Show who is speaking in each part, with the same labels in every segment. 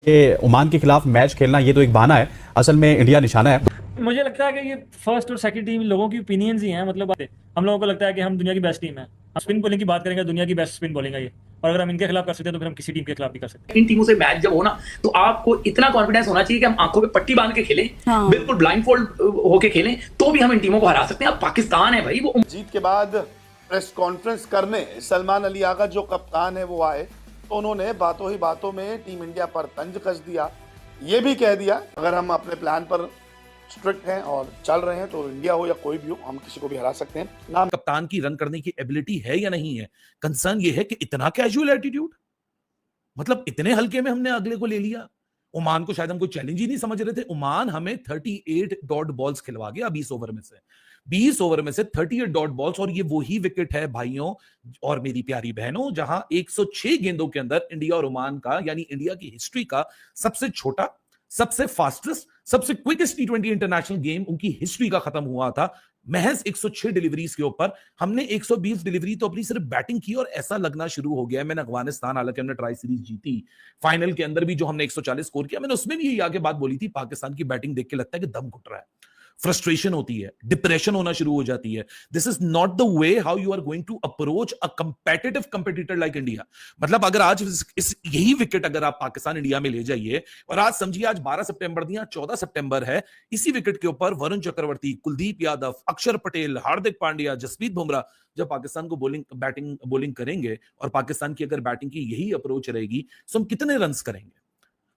Speaker 1: कि ओमान के खिलाफ मैच खेलना ये तो एक बहाना है, असल में इंडिया निशाना है।
Speaker 2: मुझे लगता है कि ये फर्स्ट और सेकंड टीम लोगों की ओपिनियंस ही हैं। मतलब हम लोगों को लगता है कि हम दुनिया की बेस्ट टीम है। हम स्पिन बॉलिंग की बात करेंगे, दुनिया की बेस्ट स्पिन बॉलिंग है ये। और अगर हम इनके खिलाफ कर सकते हैं तो फिर हम किसी टीम के खिलाफ भी कर सकते हैं।
Speaker 3: इन टीमों से मैच जब हो ना, तो आपको इतना कॉन्फिडेंस होना चाहिए कि हम आंखों पे पट्टी बांध के खेलें, बिल्कुल ब्लाइंड फोल्ड होके खेलें, तो भी हम इन टीमों को हरा सकते हैं। अब पाकिस्तान है भाई, वो
Speaker 4: जीत के बाद प्रेस कॉन्फ्रेंस करने सलमान अली आगा जो कप्तान है वो आए, तो उन्होंने बातों ही बातों में टीम इंडिया पर तंज कस दिया। ये भी कह दिया अगर हम अपने प्लान पर स्ट्रिक्ट हैं और चल रहे हैं तो इंडिया हो या कोई भी हो, हम किसी को भी हरा सकते हैं। नाम
Speaker 5: कप्तान की रन करने की एबिलिटी है या नहीं है। कंसर्न ये है कि इतना कैजुअल एटीट्यूड, मतलब इतने हल्के में हमने अगले को ले लिया। ओमान को शायद हम कोई चैलेंज ही नहीं समझ रहे थे। ओमान हमें 38 डॉट बॉल्स खिलवा गया 20 ओवर में से। 20 ओवर में से 38 डॉट बॉल्स, और ये वही विकेट है भाइयों और मेरी प्यारी बहनों जहां 106 गेंदों के अंदर इंडिया और ओमान का, यानी इंडिया की हिस्ट्री का सबसे छोटा, सबसे फास्टेस्ट, सबसे क्विकेस्ट टी20 इंटरनेशनल गेम उनकी हिस्ट्री का खत्म हुआ था महज 106 डिलीवरीज के ऊपर। हमने 120 डिलीवरी तो अपनी सिर्फ बैटिंग की, और ऐसा लगना शुरू हो गया है। मैंने अफगानिस्तान, हालांकि हमने ट्राई सीरीज जीती, फाइनल के अंदर भी जो हमने 140 स्कोर किया, मैंने उसमें भी यही आगे बात बोली थी, पाकिस्तान की बैटिंग देख के लगता है कि दम घुट रहा है, फ्रस्ट्रेशन होती है, डिप्रेशन होना शुरू हो जाती है। This is not the way how you are going to approach a competitive competitor like India. मतलब अगर आज इस यही विकेट अगर आप पाकिस्तान इंडिया में ले जाइए, और आज समझिए आज 12 सितंबर दिया, 14 सितंबर है, इसी विकेट के ऊपर वरुण चक्रवर्ती, कुलदीप यादव, अक्षर पटेल, हार्दिक पांड्या, जसप्रीत बुमराह जब पाकिस्तान को बॉलिंग करेंगे, और पाकिस्तान की अगर बैटिंग की यही अप्रोच रहेगी, तो हम कितने रन करेंगे।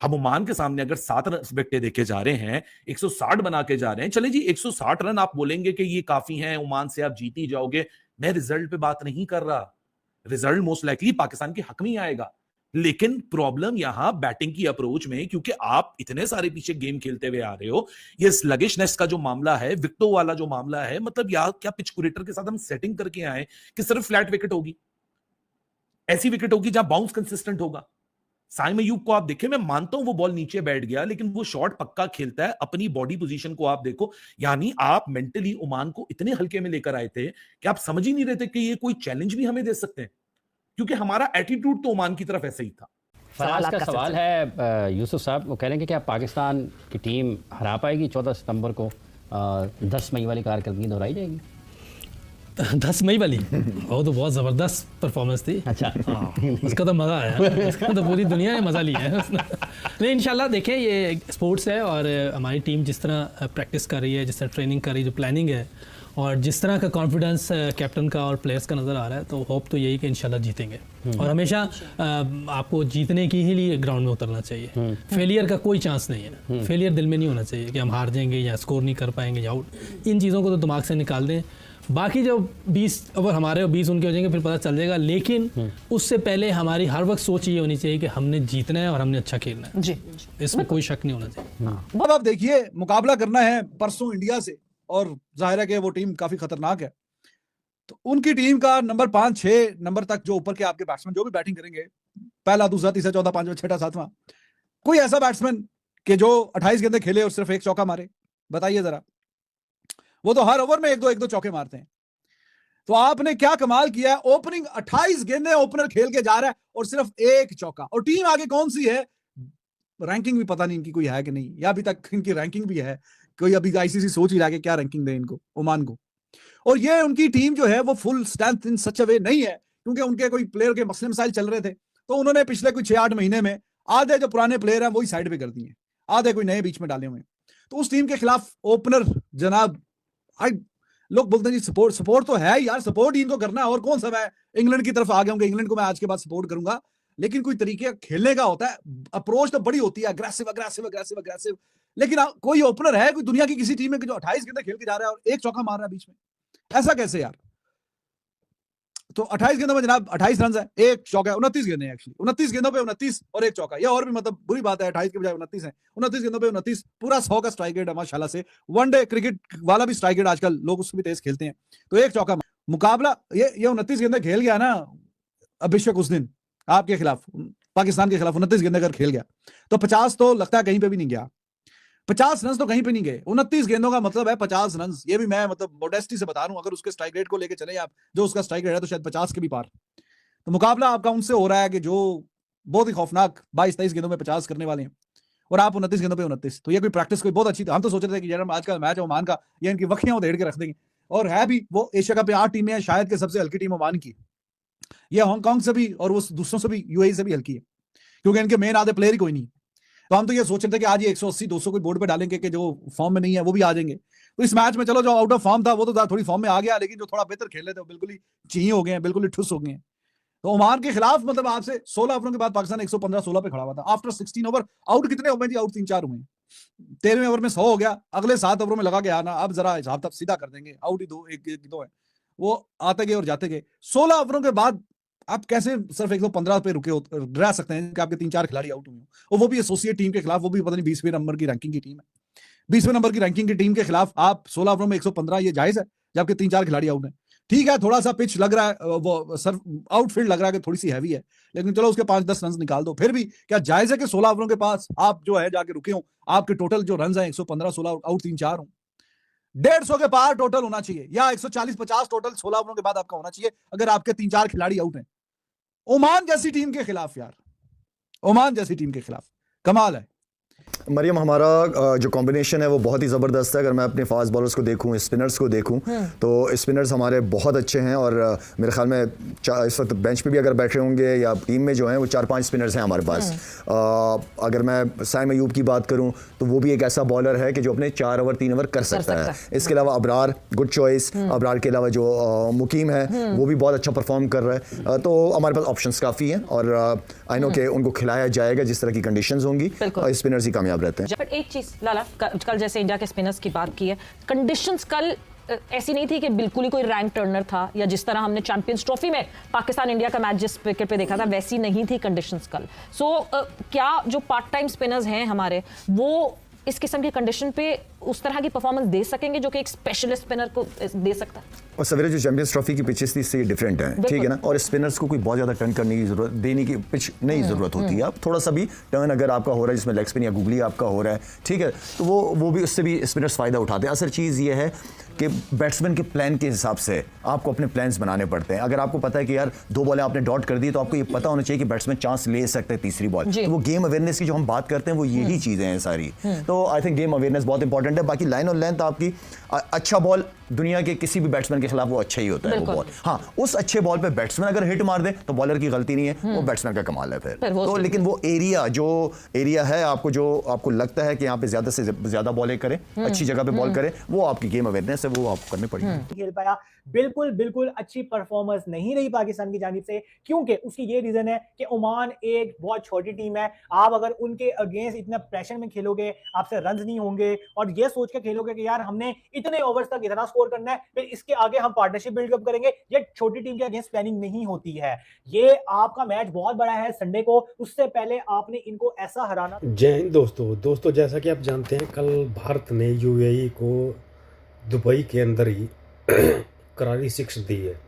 Speaker 5: हम ओमान के सामने अगर 7 विकेटें देके जा रहे हैं, 160 बना के जा रहे हैं, चले जी 160 रन आप बोलेंगे कि ये काफी हैं, ओमान से आप जीत ही जाओगे। मैं रिजल्ट पे बात नहीं कर रहा, रिजल्ट मोस्ट लाइकली पाकिस्तान के हक में ही आएगा, लेकिन प्रॉब्लम यहां बैटिंग की अप्रोच में, क्योंकि आप इतने सारे पीछे गेम खेलते हुए आ रहे हो। ये स्लगिशनेस का जो मामला है, विकेटों वाला जो मामला है, मतलब यार क्या पिच कुरेटर के साथ हम सेटिंग करके आए कि सिर्फ फ्लैट विकेट होगी, ऐसी विकेट होगी जहां बाउंस कंसिस्टेंट होगा। साई मयूब को आप देखें, मैं मानता हूं वो बॉल नीचे बैठ गया, लेकिन वो शॉट पक्का खेलता है। अपनी बॉडी पोजीशन को आप देखो, यानी आप मेंटली ओमान को इतने हल्के में लेकर आए थे कि आप समझ ही नहीं रहे थे कि ये कोई चैलेंज भी हमें दे सकते हैं, क्योंकि हमारा एटीट्यूड तो ओमान की तरफ ऐसे ही था।
Speaker 6: फराज का सवाल है यूसुफ साहब, वो कह रहे हैं कि क्या पाकिस्तान की टीम हरा पाएगी 14 सितंबर को? 10 मई वाली कारकर्दगी दोहराई जाएगी?
Speaker 7: 10 मई वाली वो तो बहुत ज़बरदस्त परफॉर्मेंस थी।
Speaker 6: अच्छा,
Speaker 7: उसका तो मज़ा आया, उसका तो पूरी दुनिया ने मज़ा लिया है उसने। नहीं, इंशाल्लाह देखें, ये स्पोर्ट्स है, और हमारी टीम जिस तरह प्रैक्टिस कर रही है, जिस तरह ट्रेनिंग कर रही है, जो प्लानिंग है, और जिस तरह का कॉन्फिडेंस कैप्टन का और प्लेयर्स का नज़र आ रहा है, तो होप तो यही कि इंशाल्लाह जीतेंगे। और हमेशा आपको जीतने की ही लिए ग्राउंड में उतरना चाहिए। फेलियर का कोई चांस नहीं है। फेलियर दिल में नहीं होना चाहिए कि हम हार जाएंगे या स्कोर नहीं कर पाएंगे या आउट। इन चीज़ों को तो दिमाग से निकाल दें। बाकी जब 20 ओवर हमारे और 20 उनके हो जाएंगे, फिर पता चल जाएगा। लेकिन उससे पहले हमारी हर वक्त सोच ये होनी चाहिए कि हमने जीतना है और हमने अच्छा खेलना है जी। इसमें कोई शक नहीं होना चाहिए।
Speaker 8: अब आप देखिए, मुकाबला करना है परसों इंडिया से, और जाहिर है कि वो टीम काफी खतरनाक है। तो उनकी टीम का नंबर 5, 6 नंबर तक जो ऊपर के आपके बैट्समैन जो भी बैटिंग करेंगे, पहला, दूसरा, तीसरा, चौथा, पांचवा, छठा, सातवां, कोई ऐसा बैट्समैन कि जो 28 गेंदें खेले और सिर्फ एक चौका मारे? बताइए जरा। वो तो हर ओवर में एक दो चौके मारते हैं। तो आपने क्या कमाल किया है, ओपनिंग 28 गेंदें ओपनर खेल के जा रहा है और सिर्फ एक चौका। और टीम आगे कौन सी है, रैंकिंग भी पता नहीं इनकी कोई है कि नहीं, या अभी तक इनकी रैंकिंग भी है कोई? अभी आईसीसी सोच ही रहा है कि क्या रैंकिंग दे इनको, ओमान को। और ये उनकी टीम जो है वो फुल स्ट्रेंथ इन सच अ वे नहीं है, क्योंकि उनके कोई प्लेयर के मसले मसाइल चल रहे थे। तो उन्होंने पिछले कुछ 6-8 महीने में आधे जो पुराने प्लेयर हैं वही साइड पे कर दिए, आधे कोई नए बीच में डाले हुए। तो उस टीम के खिलाफ ओपनर जनाब, लोग बोलते हैं जी सपोर्ट तो है यार, सपोर्ट ही इनको करना है। और कौन सा मैं इंग्लैंड की तरफ आ गया हूँ, इंग्लैंड को मैं आज के बाद सपोर्ट करूंगा, लेकिन कोई तरीके खेलने का होता है। अप्रोच तो बड़ी होती है, अग्रेसिव। लेकिन कोई ओपनर है कोई दुनिया की किसी टीम में जो 28 गेंदें खेल के जा रहा है और एक चौका मार रहा है बीच में? ऐसा कैसे यार? तो 28 गेंदों में जनाब 28 रन है, एक चौका है। 29 गेंदें एक्चुअली, 29 गेंदों पे 29 और एक चौका। ये और भी मतलब बुरी बात है, 28 के बजाय 29 है। 29 गेंदों पे 29, पूरा 100 का स्ट्राइक रेट है माशाल्लाह से। वनडे क्रिकेट वाला भी स्ट्राइक रेट आजकल लोग उसको भी तेज खेलते हैं। तो एक चौका मुकाबला, ये 29 गेंदें खेल गया ना अभिषेक उस दिन आपके खिलाफ, पाकिस्तान के खिलाफ 29 गेंदें अगर खेल गया, तो 50 तो लगता है कहीं पे भी नहीं गया। 50 रन तो कहीं पे नहीं गए। 29 गेंदों का मतलब है 50 रन। ये भी मैं मतलब मोडेस्टी से बता रहा हूं, अगर उसके स्ट्राइक रेट को लेके चले आप, जो उसका स्ट्राइक रेट है, तो शायद 50 के भी पार। तो मुकाबला आपका उनसे हो रहा है कि जो बहुत ही खौफनाक 22-23 गेंदों में 50 करने वाले हैं और आप 29 गेंदों पे 29। तो ये कोई प्रैक्टिस कोई बहुत अच्छी थी। हम तो सोच रहे थे कि यार हम आज का मैच ओमान का ये इनकी वखियां उधेड़ के रख देंगे, और है भी। वो एशिया कप में 8 टीमें हैं, शायद के सबसे हल्की टीम ओमान की। ये हांगकांग से भी और वो दूसरों से भी, यूएई से भी हल्की है, क्योंकि इनके मेन आधे प्लेयर ही कोई नहीं। तो हम तो ये सोच रहे थे कि आज ये 180-200 कोई बोर्ड पे डालेंगे कि जो फॉर्म में नहीं है वो भी आ जाएंगे। तो इस मैच में चलो जो आउट ऑफ फॉर्म था वो तो थोड़ी फॉर्म में आ गया, लेकिन जो थोड़ा बेहतर खेल रहे थे वो बिल्कुल ही चाहिए हो गए हैं, बिल्कुल ही ठुस हो गए हैं। तो ओमान के खिलाफ मतलब आपसे 16 ओवरों के बाद पाकिस्तान 115-16 पे खड़ा हुआ था। आफ्टर 16 ओवर आउट कितने हुए जी? आउट 3-4 हुए। 13वें ओवर में 100 हो गया। अगले 7 ओवरों में लगा के आना, अब जरा हिसाब तब सीधा कर देंगे, आउट ही 2 है। वो आते गए और जाते गए। 16 ओवरों के बाद आप कैसे सिर्फ 115 पे रुके रह सकते हैं कि आपके 3-4 खिलाड़ी आउट हुए, और वो भी एसोसिएट टीम के खिलाफ, वो भी पता नहीं 20वें नंबर की रैंकिंग की टीम है। 20वें नंबर की रैंकिंग की टीम के खिलाफ आप 16 ओवरों में 115, ये जायज है जबकि 3-4 खिलाड़ी आउट है। ठीक है, थोड़ा सा पिच लग रहा है, वो सर आउटफील्ड लग रहा है कि थोड़ी सी हैवी है, लेकिन चलो उसके 5-10 रन निकाल दो। फिर भी क्या जायज है कि 16 ओवरों के पास आप जो है जाके रुके हो, आपके टोटल जो रन है 115, 16 आउट 3-4 हो। 150 के पार टोटल होना चाहिए, या 140-50 टोटल 16 ओवरों के बाद आपका होना चाहिए, अगर आपके 3-4 खिलाड़ी आउट हैं। ओमान जैसी टीम के खिलाफ यार, ओमान जैसी टीम के खिलाफ कमाल है।
Speaker 9: मरियम, हमारा जो कॉम्बिनेशन है वो बहुत ही ज़बरदस्त है। अगर मैं अपने फास्ट बॉलर्स को देखूं, स्पिनर्स को देखूं, तो स्पिनर्स हमारे बहुत अच्छे हैं, और मेरे ख्याल में इस वक्त बेंच पे भी अगर बैठे होंगे या टीम में जो हैं वो 4-5 स्पिनर्स हैं हमारे पास। अगर मैं साइम अयूब की बात करूं तो वो भी एक ऐसा बॉलर है कि जो अपने 4 ओवर 3 ओवर कर सकता है। इसके अलावा अबरार, गुड चॉइस। अबरार के अलावा जो मुकीम है वो भी बहुत अच्छा परफॉर्म कर रहा है। तो हमारे पास ऑप्शंस काफ़ी हैं, और आई नो कि उनको खिलाया जाएगा जिस तरह की कंडीशंस होंगी, स्पिनर्स ही कामयाब रहते हैं।
Speaker 10: बट एक चीज लाला, कल जैसे इंडिया के स्पिनर्स की बात की है, कंडीशंस कल ऐसी नहीं थी कि बिल्कुल ही कोई रैंक टर्नर था, या जिस तरह हमने चैंपियंस ट्रॉफी में पाकिस्तान इंडिया का मैच जिस विकेट पे देखा था वैसी नहीं थी कंडीशंस कल। सो क्या जो पार्ट टाइम स्पिनर्स हैं हमारे, वो इस किस्म की कंडीशन पे उस तरह की परफॉर्मेंस दे सकेंगे जो कि एक स्पेशलिस्ट स्पिनर को दे सकता है?
Speaker 9: और सवेरे जो चैंपियंस ट्रॉफी की पिचेस थी इससे डिफरेंट है, ठीक है ना, और स्पिनर्स को कोई बहुत ज़्यादा टर्न करने की जरूरत, देने की पिच नहीं ज़रूरत होती है। आप थोड़ा सा भी टर्न अगर आपका हो रहा है जिसमें लेग स्पिन या गुगली आपका हो रहा है, ठीक है, तो वो भी उससे भी स्पिनर्स फ़ायदा उठाते हैं। असल चीज़ ये है कि बैट्समैन के प्लान के हिसाब से आपको अपने प्लान्स बनाने पड़ते हैं। अगर आपको पता है कि यार 2 बॉलें आपने डॉट कर दी, तो आपको ये पता होना चाहिए कि बैट्समैन चांस ले सकते हैं तीसरी बॉल। तो वो गेम अवेयरनेस की जो हम बात करते हैं वो यही चीज़ें हैं सारी। तो आई थिंक गेम अवेयरनेस बहुत इंपॉर्टेंट है। बाकी लाइन और लेंथ आपकी, अच्छा बॉल दुनिया के किसी भी बैट्समैन के खिलाफ वो अच्छा ही होता है वो बॉल। हाँ, उस अच्छे बॉल पे बैट्समैन अगर हिट मार दे तो बॉलर की गलती नहीं है, वो बैट्समैन का कमाल है फिर तो। लेकिन वो एरिया है आपको, जो आपको लगता है कि यहाँ पे ज्यादा से ज्यादा बॉलें करें, अच्छी जगह पे बॉल करें, वो आपकी गेम अवेयरनेस है, वो आपको करनी पड़ेगी।
Speaker 11: खेल पाया, बिल्कुल अच्छी परफॉर्मेंस नहीं रही पाकिस्तान की जानिब से, क्योंकि उसकी ये रीजन है कि ओमान एक बहुत छोटी टीम है। आप अगर उनके अगेंस्ट इतना प्रेशर में खेलोगे, आपसे रन नहीं होंगे, और ये सोच के खेलोगे कि यार हमने इतने ओवर्स तक इतना स्कोर करना है, फिर इसके आगे हम पार्टनरशिप बिल्डअप करेंगे, ये छोटी टीम के अगेंस्ट प्लानिंग नहीं होती है। ये आपका मैच बहुत बड़ा है संडे को, उससे पहले आपने इनको ऐसा हराना।
Speaker 12: जय हिंद दोस्तों, जैसा कि आप जानते हैं कल भारत ने यूएई को दुबई के अंदर ही करारी 6 दी है।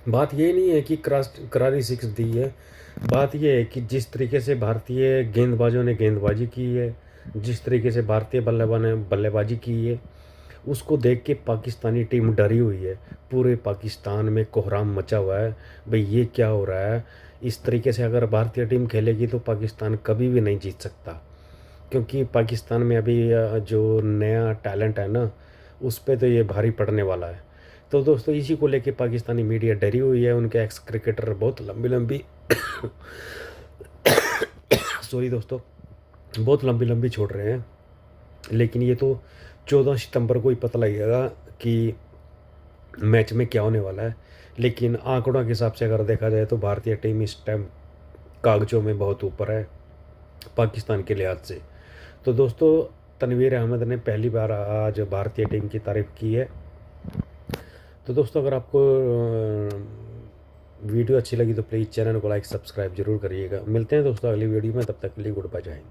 Speaker 12: बात ये नहीं है कि करारी 6 दी है, बात ये है कि जिस तरीके से भारतीय गेंदबाजों ने गेंदबाजी की है, जिस तरीके से भारतीय बल्लेबाजों ने बल्लेबाजी की है, उसको देख के पाकिस्तानी टीम डरी हुई है। पूरे पाकिस्तान में कोहराम मचा हुआ है, भाई ये क्या हो रहा है। इस तरीके से अगर भारतीय टीम खेलेगी तो पाकिस्तान कभी भी नहीं जीत सकता, क्योंकि पाकिस्तान में अभी जो नया टैलेंट है ना, उस पर तो ये भारी पड़ने वाला है। तो दोस्तों, इसी को लेके पाकिस्तानी मीडिया डरी हुई है। उनके एक्स क्रिकेटर बहुत लंबी सॉरी दोस्तों, बहुत लंबी छोड़ रहे हैं, लेकिन ये तो 14 सितंबर को ही पता लगेगा कि मैच में क्या होने वाला है। लेकिन आंकड़ों के हिसाब से अगर देखा जाए तो भारतीय टीम इस टाइम कागजों में बहुत ऊपर है पाकिस्तान के लिहाज से। तो दोस्तों, तनवीर अहमद ने पहली बार आज भारतीय टीम की तारीफ़ की है। तो दोस्तों, अगर आपको वीडियो अच्छी लगी तो प्लीज़ चैनल को लाइक सब्सक्राइब जरूर करिएगा। मिलते हैं दोस्तों अगली वीडियो में, तब तक के लिए गुड बाय, जय हिंद।